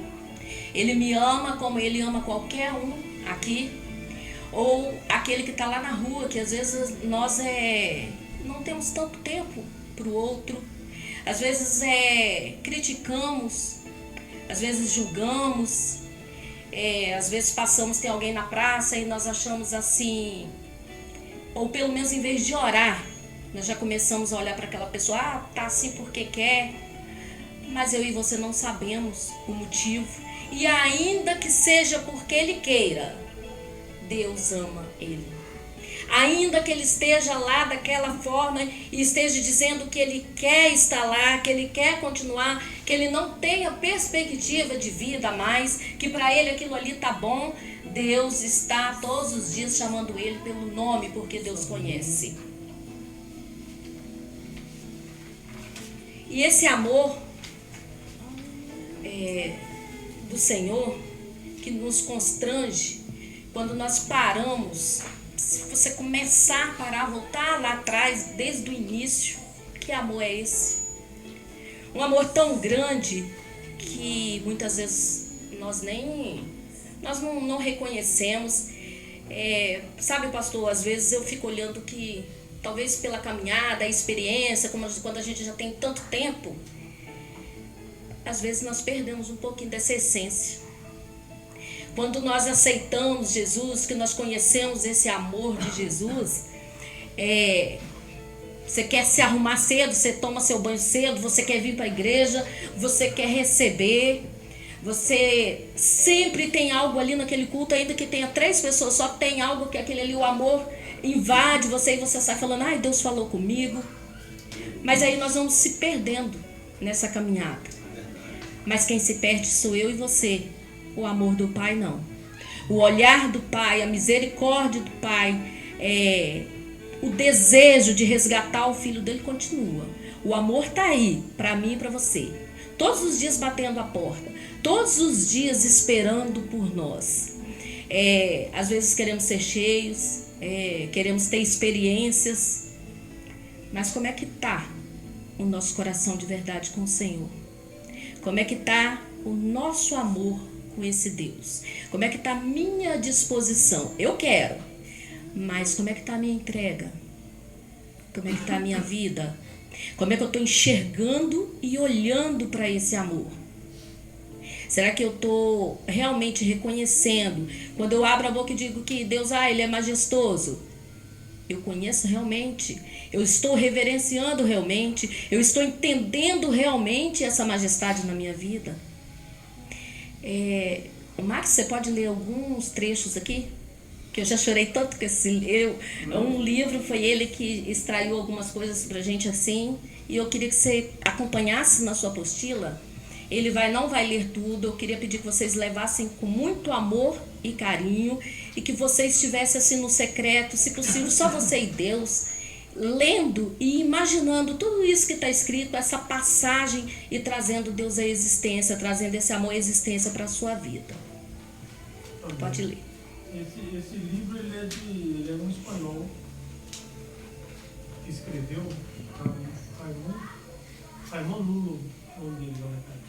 Ele me ama como Ele ama qualquer um aqui, ou aquele que está lá na rua, que às vezes nós não temos tanto tempo para o outro. Às vezes criticamos, às vezes julgamos, às vezes passamos, tem alguém na praça e nós achamos assim, ou pelo menos em vez de orar, nós já começamos a olhar para aquela pessoa, tá assim porque quer, mas eu e você não sabemos o motivo. E ainda que seja porque Ele queira, Deus ama ele. Ainda que ele esteja lá daquela forma e esteja dizendo que ele quer estar lá, que ele quer continuar, que ele não tenha perspectiva de vida a mais, que para ele aquilo ali tá bom, Deus está todos os dias chamando ele pelo nome, porque Deus conhece. E esse amor do Senhor que nos constrange quando nós paramos. Se você começar a parar, voltar lá atrás, desde o início, que amor é esse? Um amor tão grande que muitas vezes nós não reconhecemos. Sabe, pastor, às vezes eu fico olhando que, talvez pela caminhada, a experiência, quando a gente já tem tanto tempo, às vezes nós perdemos um pouquinho dessa essência. Quando nós aceitamos Jesus, que nós conhecemos esse amor de Jesus, você quer se arrumar cedo, você toma seu banho cedo, você quer vir para a igreja, você quer receber, você sempre tem algo ali naquele culto, ainda que tenha 3 pessoas, só tem algo que aquele ali, o amor invade você e você sai falando, ai, Deus falou comigo. Mas aí nós vamos se perdendo nessa caminhada. Mas quem se perde sou eu e você. O amor do Pai não. O olhar do Pai, a misericórdia do Pai, o desejo de resgatar o filho dele continua. O amor está aí, para mim e para você. Todos os dias batendo a porta. Todos os dias esperando por nós. Às vezes queremos ser cheios, queremos ter experiências. Mas como é que está o nosso coração de verdade com o Senhor? Como é que está o nosso amor com esse Deus? Como é que está a minha disposição? Eu quero, mas como é que está a minha entrega? Como é que está a minha vida? Como é que eu estou enxergando e olhando para esse amor? Será que eu estou realmente reconhecendo? Quando eu abro a boca e digo que Deus, Ele é majestoso, eu conheço realmente? Eu estou reverenciando realmente? Eu estou entendendo realmente essa majestade na minha vida? Max, você pode ler alguns trechos aqui? Que eu já chorei tanto com esse livro. Um livro, foi ele que extraiu algumas coisas pra gente assim. E eu queria que você acompanhasse na sua apostila. Ele não vai ler tudo. Eu queria pedir que vocês levassem com muito amor e carinho. E que vocês estivessem assim no secreto, se possível, só você e Deus. lendo e imaginando tudo isso que está escrito, essa passagem, e trazendo Deus à existência, trazendo esse amor à existência para a sua vida. Amém. Pode ler. Esse livro ele é um espanhol que escreveu, Raimundo Lulo, o nome dele, na verdade.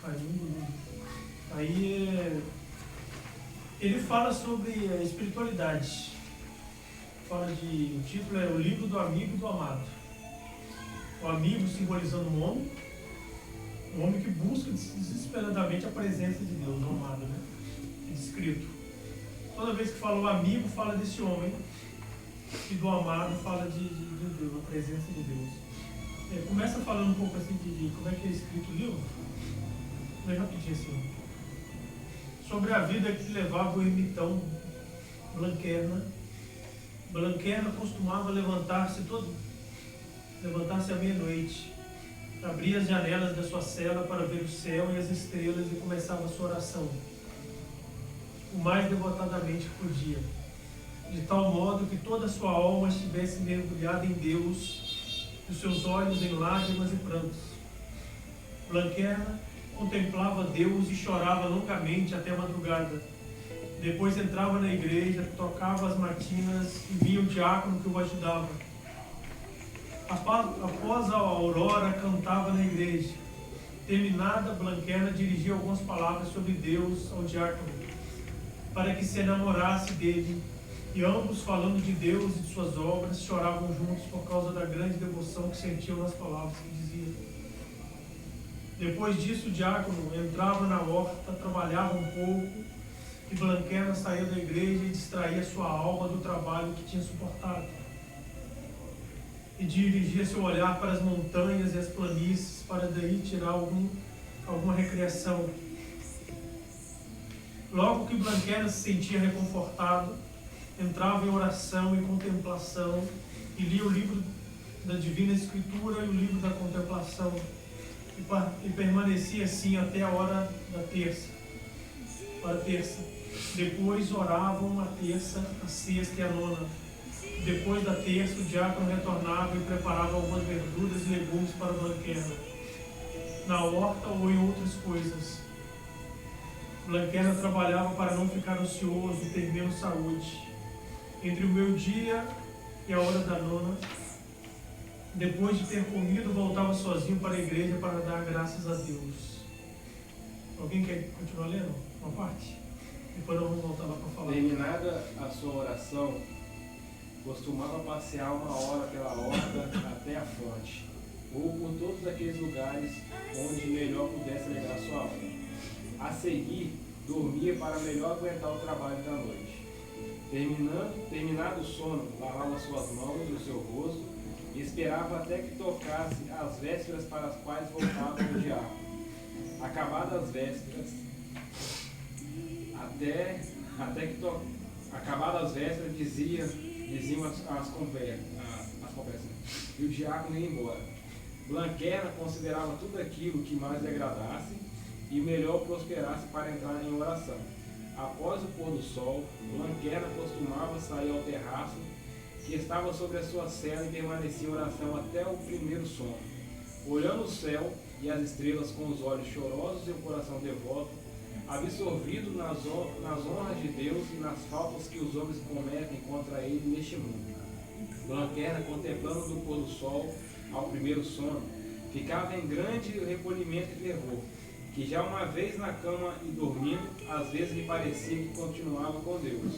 Raimundo Lulo. Aí ele fala sobre a espiritualidade. O título é O Livro do Amigo e do Amado. O amigo simbolizando um homem que busca desesperadamente a presença de Deus, o amado, né? É descrito. Toda vez que fala o amigo, fala desse homem, e do amado fala de Deus, a presença de Deus. Começa falando um pouco assim de como é que é escrito o livro, bem rapidinho assim. Sobre a vida que levava o ermitão Blanquerna. Blanquerna costumava levantar-se à meia-noite, abria as janelas da sua cela para ver o céu e as estrelas e começava a sua oração, o mais devotadamente que podia, de tal modo que toda a sua alma estivesse mergulhada em Deus, e os seus olhos em lágrimas e prantos. Blanquerna contemplava Deus e chorava longamente até a madrugada. Depois entrava na igreja, tocava as matinas e via o diácono que o ajudava. Após a aurora, cantava na igreja. Terminada, Blanquerna dirigia algumas palavras sobre Deus ao diácono, para que se enamorasse dele, e ambos, falando de Deus e de suas obras, choravam juntos por causa da grande devoção que sentiam nas palavras que dizia. Depois disso, o diácono entrava na horta, trabalhava um pouco, e Blanquerna saía da igreja e distraía sua alma do trabalho que tinha suportado. E dirigia seu olhar para as montanhas e as planícies, para daí tirar alguma recreação. Logo que Blanquerna se sentia reconfortado, entrava em oração e contemplação, e lia o livro da Divina Escritura e o livro da contemplação, e permanecia assim até a hora da terça. Depois oravam a terça, a sexta e a nona. Depois da terça, o diácono retornava e preparava algumas verduras e legumes para Blanquerna, na horta ou em outras coisas. Blanquerna trabalhava para não ficar ansioso e ter menos saúde. Entre o meio-dia e a hora da nona, depois de ter comido, voltava sozinho para a igreja para dar graças a Deus. Alguém quer continuar lendo uma parte? Depois nós vamos voltar lá para falar. Terminada a sua oração, costumava passear uma hora pela horta até a fonte, ou por todos aqueles lugares onde melhor pudesse alegar sua alma. A seguir, dormia para melhor aguentar o trabalho da noite. Terminado o sono, lavava suas mãos e o seu rosto e esperava até que tocasse as vésperas para as quais voltava o diácono. Acabadas as vésperas, acabadas as vésperas, diziam as conversas, e o diácono ia embora. Blanquerna considerava tudo aquilo que mais lhe agradasse e melhor prosperasse para entrar em oração. Após o pôr do sol, Blanquerna costumava sair ao terraço que estava sobre a sua cela e permanecia em oração até o primeiro sono. Olhando o céu e as estrelas com os olhos chorosos e o coração devoto, absorvido nas honras de Deus e nas faltas que os homens cometem contra ele neste mundo. Blanquerna, contemplando do pôr do sol ao primeiro sono, ficava em grande recolhimento e fervor, que já uma vez na cama e dormindo, às vezes lhe parecia que continuava com Deus.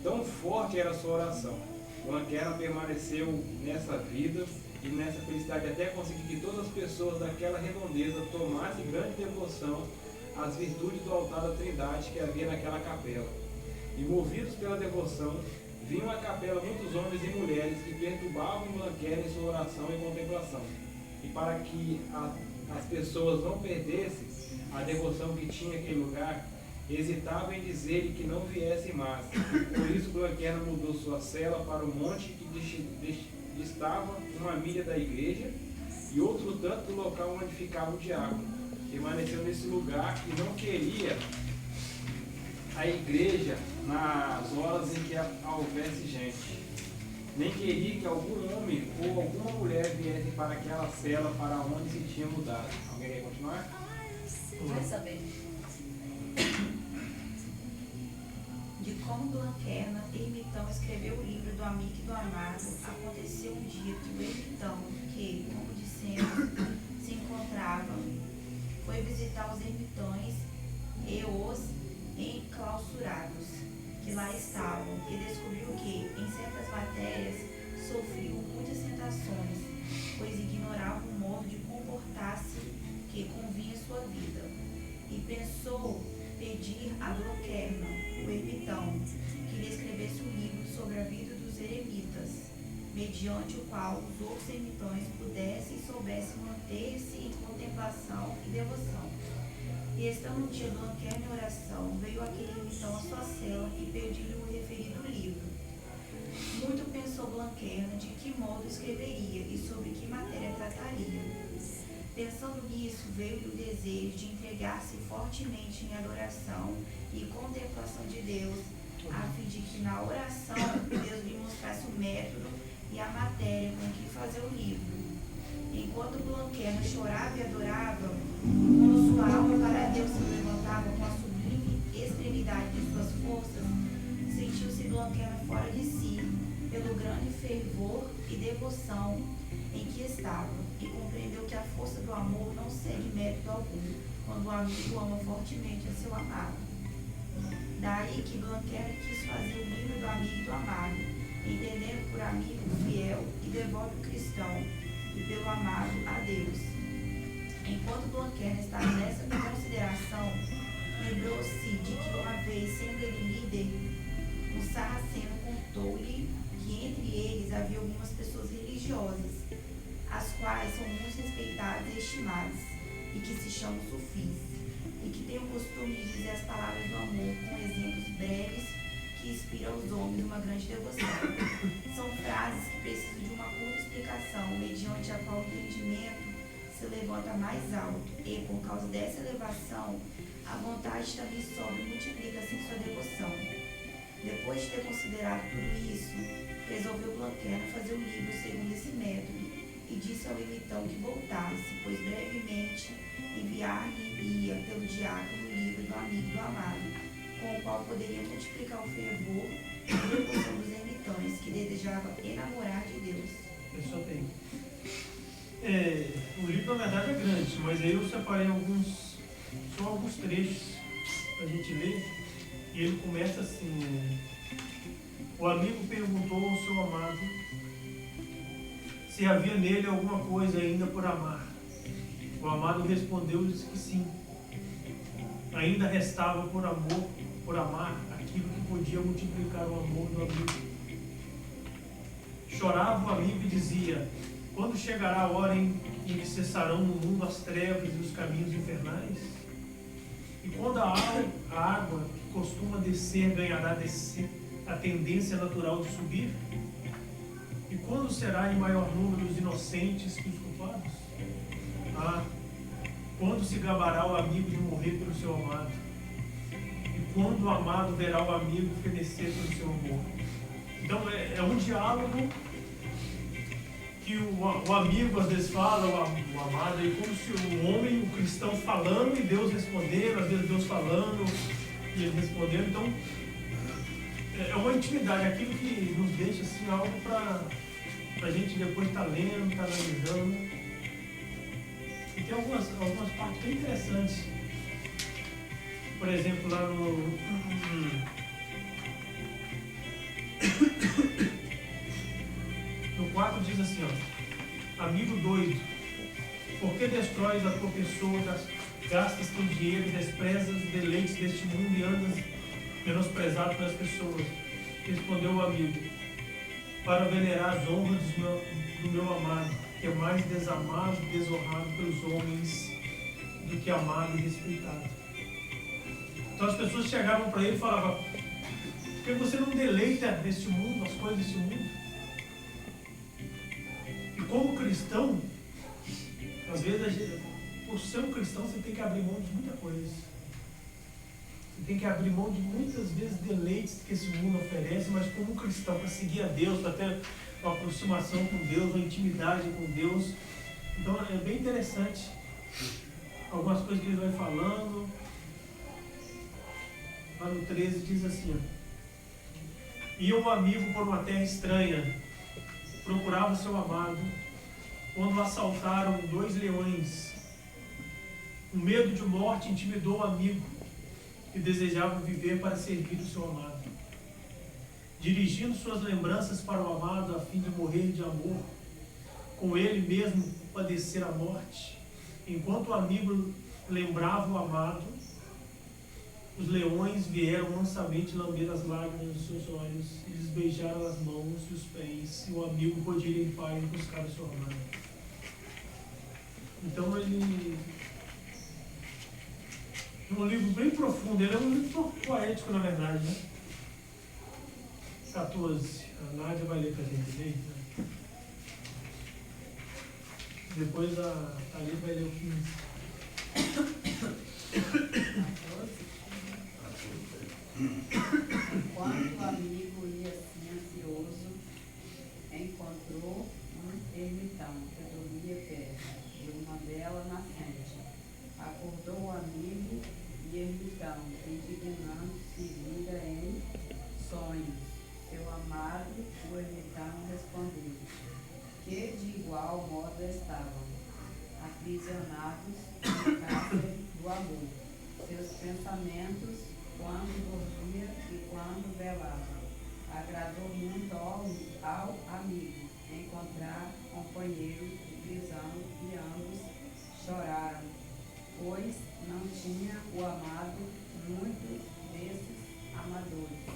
Tão forte era a sua oração. Blanquerna permaneceu nessa vida e nessa felicidade até conseguir que todas as pessoas daquela redondeza tomassem grande devoção às virtudes do altar da Trindade que havia naquela capela. E movidos pela devoção, vinham à capela muitos homens e mulheres que perturbavam Blanquerna em sua oração e contemplação. E para que as pessoas não perdessem a devoção que tinha aquele lugar, hesitavam em dizer-lhe que não viesse mais. Por isso Blanquerna mudou sua cela para o monte que distava 1 milha da igreja e outro tanto do local onde ficava o diácono. Permaneceu nesse lugar e não queria a igreja nas horas em que houvesse gente. Nem queria que algum homem ou alguma mulher viesse para aquela cela para onde se tinha mudado. Alguém quer continuar? Vai saber. De como Blanquerna, ermitão, escreveu o livro do amigo e do amado, aconteceu um dia que o ermitão, que, como dissemos, se encontrava, foi visitar os ermitões e os enclausurados que lá estavam, e descobriu que, em certas matérias, sofriam muitas tentações, pois ignoravam o modo de comportar-se que convinha à sua vida. E pensou pedir a Blanquerna, o ermitão, que lhe escrevesse um livro sobre a vida dos eremitas, mediante o qual os outros ermitões pudessem e soubessem manter-se em contemplação e devoção. E estando um dia Blanquerna em oração, veio aquele ermitão à sua cela e pediu-lhe o referido livro. Muito pensou Blanquerna de que modo escreveria e sobre que matéria trataria. Pensando nisso, veio-lhe o desejo de entregar-se fortemente em adoração e contemplação de Deus, a fim de que na oração Deus lhe mostrasse o método e a matéria com que fazer o livro. Enquanto Blanquerna chorava e adorava, quando sua alma para Deus se levantava com a sublime extremidade de suas forças, sentiu-se Blanquerna fora de si, pelo grande fervor e devoção em que estava, e compreendeu que a força do amor não segue mérito algum, quando o amigo ama fortemente a seu amado. Daí que Blanquerna quis fazer o livro do amigo e do amado, entendendo por amigo fiel e devoto cristão, e pelo amado a Deus. Enquanto Blanquerna estava nessa consideração, lembrou-se de que uma vez, sendo ele líder, um sarraceno contou-lhe que entre eles havia algumas pessoas religiosas, as quais são muito respeitadas e estimadas, e que se chamam sufis, e que têm o costume de dizer as palavras do amor com exemplos breves que inspiram aos homens uma grande devoção. São frases que precisam de uma curta explicação, mediante a qual o entendimento se levanta mais alto, e por causa dessa elevação, a vontade também sobe e multiplica-se em sua devoção. Depois de ter considerado tudo isso, resolveu Blanquerna fazer o livro segundo esse método, e disse ao ermitão que voltasse, pois brevemente enviar-lhe-ia pelo diácono o livro do amigo do amado, com o qual poderia multiplicar o fervor e a devoção dos ermitões, que desejava enamorar de Deus. Eu só tenho. O livro na verdade é grande, mas aí eu separei só alguns trechos para a gente ler, e ele começa assim: o amigo perguntou ao seu amado se havia nele alguma coisa ainda por amar. O amado respondeu-lhes que sim. Ainda restava por amar aquilo que podia multiplicar o amor do amigo. Chorava o amigo e dizia: quando chegará a hora em que cessarão no mundo as trevas e os caminhos infernais? E quando a água que costuma descer ganhará a tendência natural de subir? E quando será em maior número os inocentes que os culpados? Quando se gabará o amigo de morrer pelo seu amado? E quando o amado verá o amigo fenecer pelo seu amor? Então é um diálogo que o amigo às vezes fala, o amado, é como se o homem, o cristão falando e Deus respondendo, às vezes Deus falando e ele respondendo. Então é uma intimidade, aquilo que nos deixa assim algo para a gente depois estar lendo, estar analisando. E tem algumas partes bem interessantes. Por exemplo, lá no 4 diz assim, amigo doido, por que destróis a tua pessoa, gastas teu dinheiro, desprezas os deleites deste mundo e andas menosprezado pelas pessoas? Respondeu o amigo: para venerar as honras do meu amado, que é mais desamado e desonrado pelos homens do que amado e respeitado. Então as pessoas chegavam para ele e falavam: por que você não deleita neste mundo, as coisas deste mundo? E como cristão, às vezes, por ser um cristão, você tem que abrir mão de muita coisa. Você tem que abrir mão de muitas vezes deleites que esse mundo oferece, mas como um cristão, para seguir a Deus, para ter uma aproximação com Deus, uma intimidade com Deus. Então é bem interessante algumas coisas que ele vai falando. Lá no 13 diz assim, ó: ia um amigo por uma terra estranha, procurava seu amado, quando assaltaram 2 leões. O medo de morte intimidou o amigo, que desejava viver para servir o seu amado. Dirigindo suas lembranças para o amado a fim de morrer de amor, com ele mesmo padecer a morte, enquanto o amigo lembrava o amado, os leões vieram mansamente lamber as lágrimas dos seus olhos, eles beijaram as mãos e os pés, e o amigo pôde ir em paz buscar o seu amado. Então ele é um livro bem profundo, ele é um livro poético, na verdade, né? 14, a Nádia vai ler para a gente, né? Depois a Thalita vai ler o 15. Enquanto o amigo ia assim ansioso, encontrou um ermitão que dormia perto de uma bela nascente. Acordou o amigo e ermitão, indignando-se, vira em sonhos seu amado. O ermitão respondeu que de igual modo estavam aprisionados no cárcere do amor, seus pensamentos quando dormia e quando velava. Agradou muito ao amigo encontrar companheiro de prisão, e ambos choraram, pois não tinha o amado muitos desses amadores.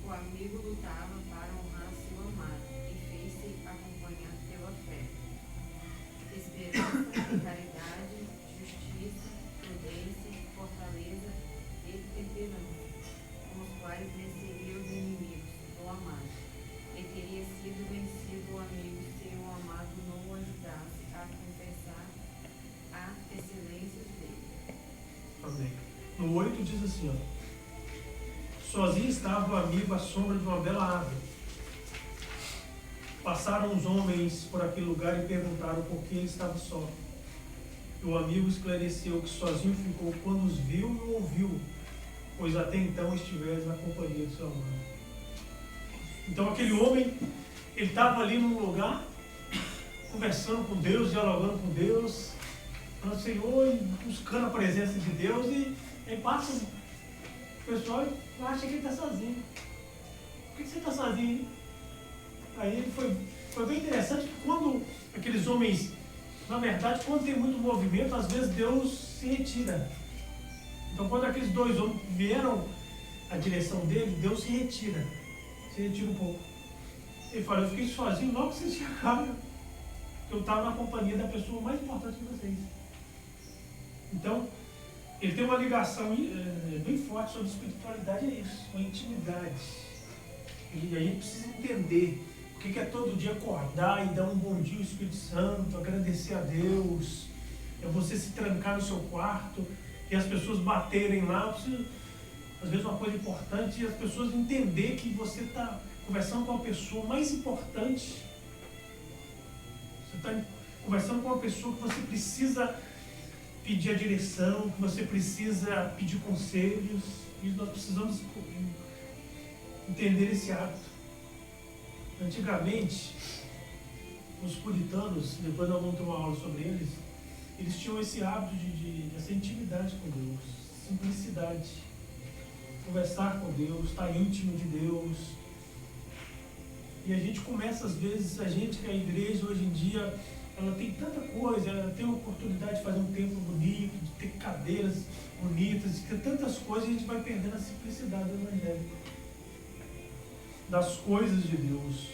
O amigo lutava para honrar seu amado e fez-se acompanhando pela fé, esperança, caridade, justiça, prudência, fortaleza e temperança, com os quais venceria os inimigos do amado. E teria sido vencido o amigo se o amado não o ajudasse a confessar a excelência dele. Amém. No 8 diz assim, ó: sozinho estava o amigo à sombra de uma bela árvore. Passaram os homens por aquele lugar e perguntaram por que ele estava só. E o amigo esclareceu que sozinho ficou quando os viu e ouviu, pois até então estivesse na companhia do seu amado. Então aquele homem, ele estava ali num lugar, conversando com Deus, dialogando com Deus, falando Senhor, buscando a presença de Deus, e aí passa o pessoal e acha que ele está sozinho. Por que você está sozinho? Aí foi bem interessante que quando aqueles homens, na verdade, quando tem muito movimento, às vezes Deus se retira. Então quando aqueles 2 homens vieram à direção dele, Deus se retira um pouco. Ele fala, eu fiquei sozinho logo que vocês chegaram. Eu estava na companhia da pessoa mais importante de vocês. Então, ele tem uma ligação bem forte sobre espiritualidade, é isso, uma intimidade. E a gente precisa entender o que é todo dia acordar e dar um bom dia ao Espírito Santo, agradecer a Deus, é você se trancar no seu quarto e as pessoas baterem lá. Às vezes uma coisa importante é as pessoas entenderem que você está conversando com a pessoa mais importante. Você está conversando com uma pessoa que você precisa pedir a direção, que você precisa pedir conselhos, e nós precisamos entender esse hábito. Antigamente, os puritanos, depois nós vamos ter uma aula sobre eles, eles tinham esse hábito de essa intimidade com Deus, simplicidade, conversar com Deus, estar íntimo de Deus. E a gente começa, às vezes, a igreja hoje em dia, ela tem tanta coisa, ela tem a oportunidade de fazer um templo bonito, de ter cadeiras bonitas, de ter tantas coisas, e a gente vai perdendo a simplicidade do Evangelho, das coisas de Deus.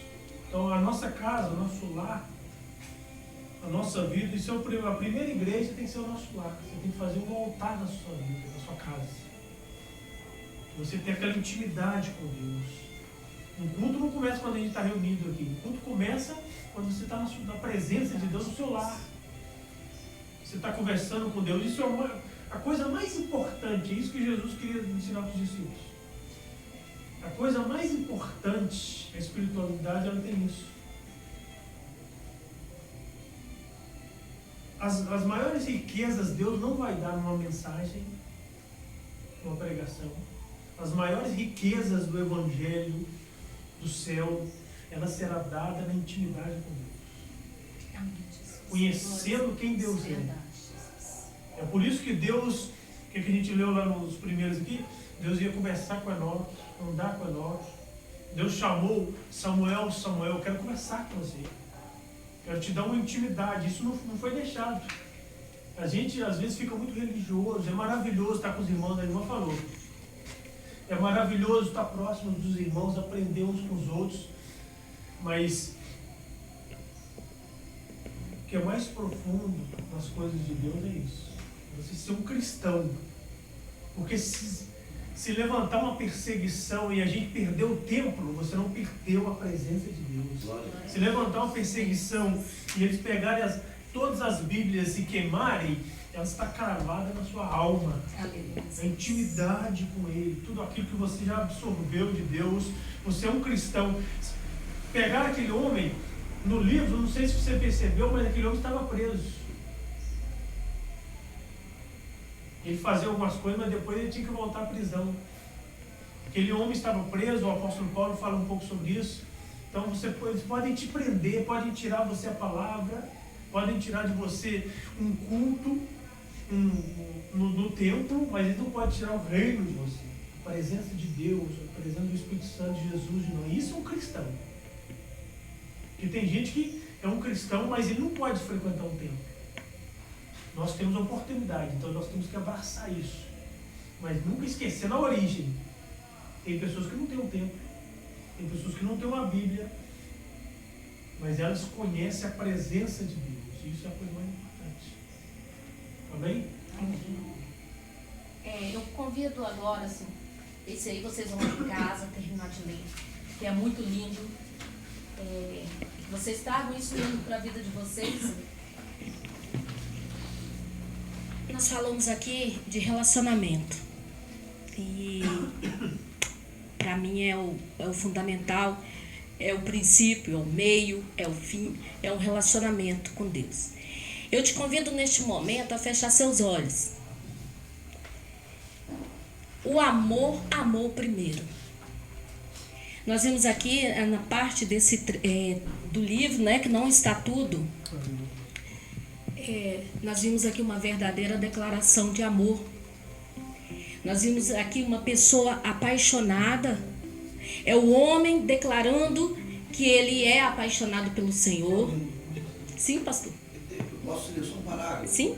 Então a nossa casa, o nosso lar, a nossa vida, isso é a primeira igreja tem que ser o nosso lar. Você tem que fazer um altar na sua vida, na sua casa. Você tem aquela intimidade com Deus. O culto não começa quando a gente está reunido aqui. O culto começa quando você está na presença de Deus no seu lar. Você está conversando com Deus. Isso é A coisa mais importante, é isso que Jesus queria ensinar para os discípulos. A coisa mais importante, a espiritualidade, ela tem isso. As maiores riquezas Deus não vai dar numa mensagem, numa pregação. As maiores riquezas do Evangelho, do céu, ela será dada na intimidade com Deus. Conhecendo quem Deus é. É por isso que Deus, que a gente leu lá nos primeiros aqui, Deus ia conversar com Enoque, andar com Enoque. Deus chamou Samuel, eu quero conversar com você. Quero te dar uma intimidade. Isso não foi deixado. A gente às vezes fica muito religioso. É maravilhoso estar com os irmãos, a irmã falou. É maravilhoso estar próximo dos irmãos, aprender uns com os outros. Mas o que é mais profundo nas coisas de Deus é isso. Você ser um cristão. Porque se levantar uma perseguição e a gente perder o templo, você não perdeu a presença de Deus. Se levantar uma perseguição e eles pegarem todas as Bíblias e queimarem, ela está cravada na sua alma. A intimidade com Ele, tudo aquilo que você já absorveu de Deus. Você é um cristão. Pegar aquele homem no livro, não sei se você percebeu, mas aquele homem estava preso. Ele fazia algumas coisas, mas depois ele tinha que voltar à prisão. Aquele homem estava preso, o apóstolo Paulo fala um pouco sobre isso. Então eles podem te prender, podem tirar você a palavra, podem tirar de você um culto no templo, mas eles não podem tirar o reino de você. A presença de Deus, a presença do Espírito Santo de Jesus de nós. Isso é um cristão. Porque tem gente que é um cristão, mas ele não pode frequentar um templo. Nós temos a oportunidade, então nós temos que abraçar isso. Mas nunca esquecer na origem. Tem pessoas que não têm um templo, tem pessoas que não têm uma Bíblia, mas elas conhecem a presença de Deus. E isso é a coisa mais importante. Amém? Eu convido agora, assim, esse aí vocês vão em casa terminar de ler, que é muito lindo. Que vocês tragam isso para a vida de vocês. Nós falamos aqui de relacionamento e para mim é o fundamental, é o princípio, é o meio, é o fim, é um relacionamento com Deus. Eu te convido neste momento a fechar seus olhos. O amor amou primeiro. Nós vimos aqui na parte do livro, né, que não está tudo. Nós vimos aqui uma verdadeira declaração de amor. Nós vimos aqui uma pessoa apaixonada. É o homem declarando que ele é apaixonado pelo Senhor. Sim, pastor? Posso ler só um parágrafo? Sim.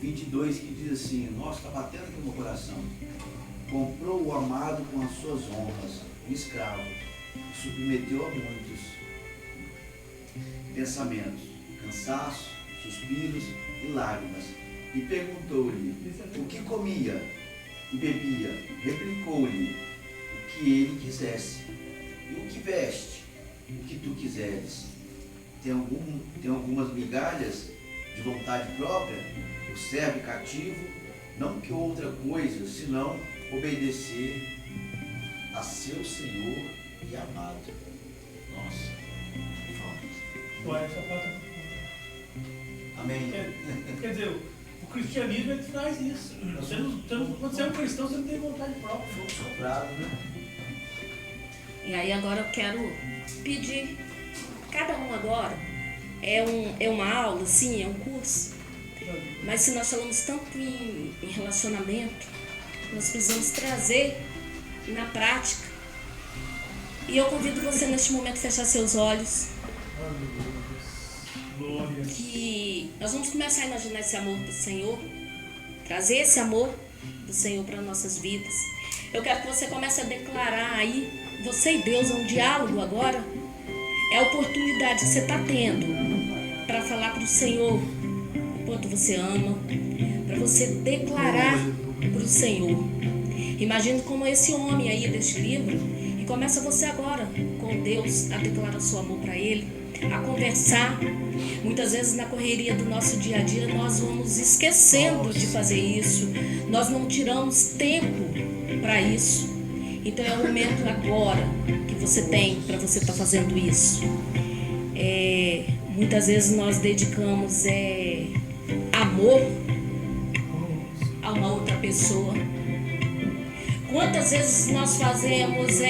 22 que diz assim: nossa, está batendo aqui no meu coração. Comprou o amado com as suas honras, um escravo, e submeteu a muitos pensamentos, cansaço, suspiros e lágrimas. E perguntou-lhe o que comia e bebia. Replicou-lhe o que ele quisesse. E o que veste, o que tu quiseres. Tem algumas migalhas de vontade própria, o serve cativo, não que outra coisa, senão obedecer a seu Senhor e amado. Nossa, amém. Quer dizer, o cristianismo ele traz isso. Quando você é um cristão, você não tem vontade própria. Fogo soprado, né? E aí agora eu quero pedir, cada um agora, é uma aula, sim, é um curso, mas se nós falamos tanto em relacionamento, nós precisamos trazer na prática. E eu convido você neste momento a fechar seus olhos. Que nós vamos começar a imaginar esse amor do Senhor, trazer esse amor do Senhor para nossas vidas. Eu quero que você comece a declarar aí, você e Deus, um diálogo agora. É a oportunidade que você está tendo para falar para o Senhor o quanto você ama, para você declarar para o Senhor. Imagine como esse homem aí deste livro, e começa você agora com Deus a declarar seu amor para Ele. a conversar. Muitas vezes na correria do nosso dia a dia nós vamos esquecendo de fazer isso. Nós não tiramos tempo para isso. Então é o momento agora que você tem para você estar fazendo isso. Muitas vezes nós dedicamos amor a uma outra pessoa. Quantas vezes nós fazemos